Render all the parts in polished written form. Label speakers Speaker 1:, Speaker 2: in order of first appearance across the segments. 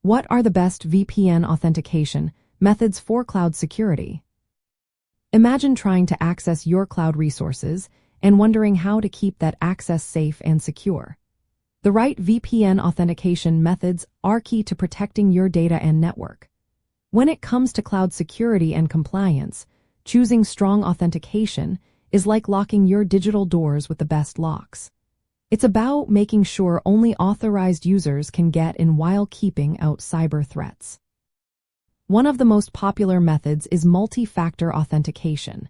Speaker 1: What are the best VPN authentication methods for cloud security? Imagine trying to access your cloud resources and wondering how to keep that access safe and secure. The right VPN authentication methods are key to protecting your data and network. When it comes to cloud security and compliance, choosing strong authentication is like locking your digital doors with the best locks. It's about making sure only authorized users can get in while keeping out cyber threats. One of the most popular methods is multi-factor authentication.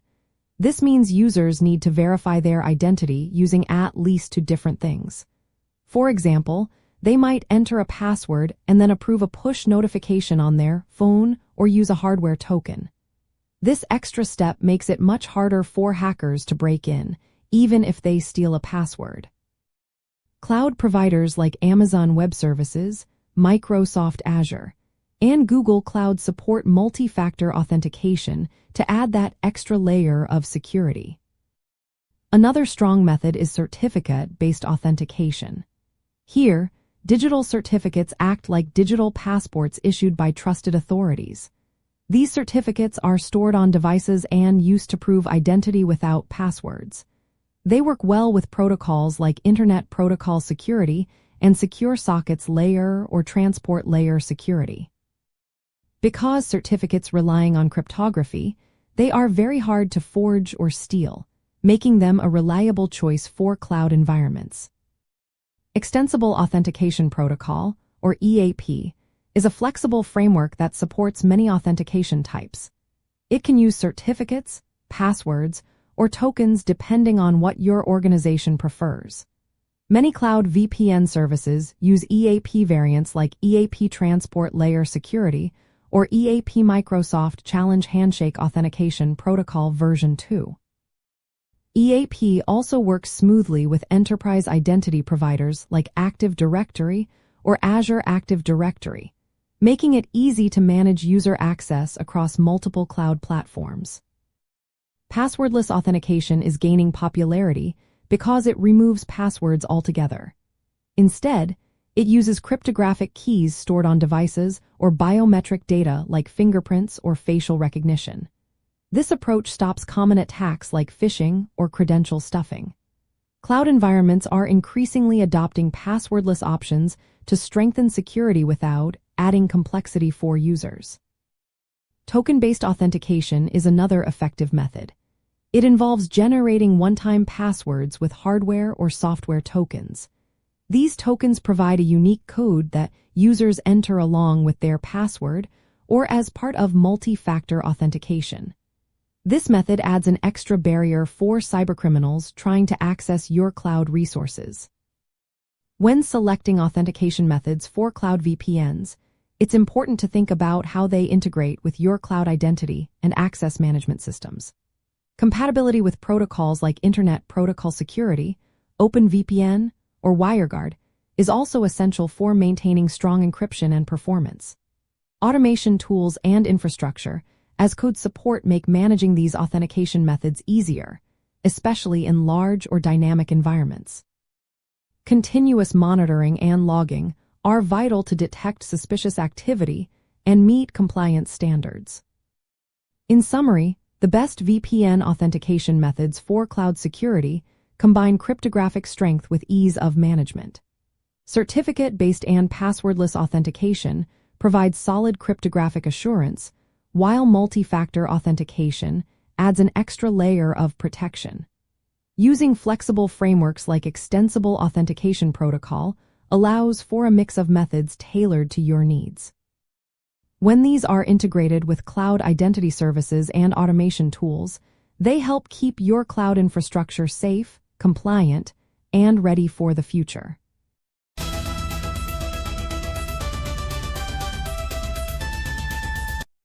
Speaker 1: This means users need to verify their identity using at least two different things. For example, they might enter a password and then approve a push notification on their phone or use a hardware token. This extra step makes it much harder for hackers to break in, even if they steal a password. Cloud providers like Amazon Web Services, Microsoft Azure, and Google Cloud support multi-factor authentication to add that extra layer of security. Another strong method is certificate-based authentication. Here, digital certificates act like digital passports issued by trusted authorities. These certificates are stored on devices and used to prove identity without passwords. They work well with protocols like Internet Protocol Security and Secure Sockets Layer or Transport Layer Security. Because certificates relying on cryptography, they are very hard to forge or steal, making them a reliable choice for cloud environments. Extensible Authentication Protocol, or EAP, is a flexible framework that supports many authentication types. It can use certificates, passwords, or tokens depending on what your organization prefers. Many cloud VPN services use EAP variants like EAP Transport Layer Security or EAP Microsoft Challenge Handshake Authentication Protocol version 2. EAP also works smoothly with enterprise identity providers like Active Directory or Azure Active Directory, making it easy to manage user access across multiple cloud platforms. Passwordless authentication is gaining popularity because it removes passwords altogether. Instead, it uses cryptographic keys stored on devices or biometric data like fingerprints or facial recognition. This approach stops common attacks like phishing or credential stuffing. Cloud environments are increasingly adopting passwordless options to strengthen security without adding complexity for users. Token-based authentication is another effective method. It involves generating one-time passwords with hardware or software tokens. These tokens provide a unique code that users enter along with their password or as part of multi-factor authentication. This method adds an extra barrier for cybercriminals trying to access your cloud resources. When selecting authentication methods for cloud VPNs, it's important to think about how they integrate with your cloud identity and access management systems. Compatibility with protocols like Internet Protocol Security, OpenVPN, or WireGuard is also essential for maintaining strong encryption and performance. Automation tools and infrastructure as code support make managing these authentication methods easier, especially in large or dynamic environments. Continuous monitoring and logging are vital to detect suspicious activity and meet compliance standards. In summary, the best VPN authentication methods for cloud security combine cryptographic strength with ease of management. Certificate-based and passwordless authentication provides solid cryptographic assurance, while multi-factor authentication adds an extra layer of protection. Using flexible frameworks like Extensible Authentication Protocol allows for a mix of methods tailored to your needs. When these are integrated with cloud identity services and automation tools, they help keep your cloud infrastructure safe, compliant, and ready for the future.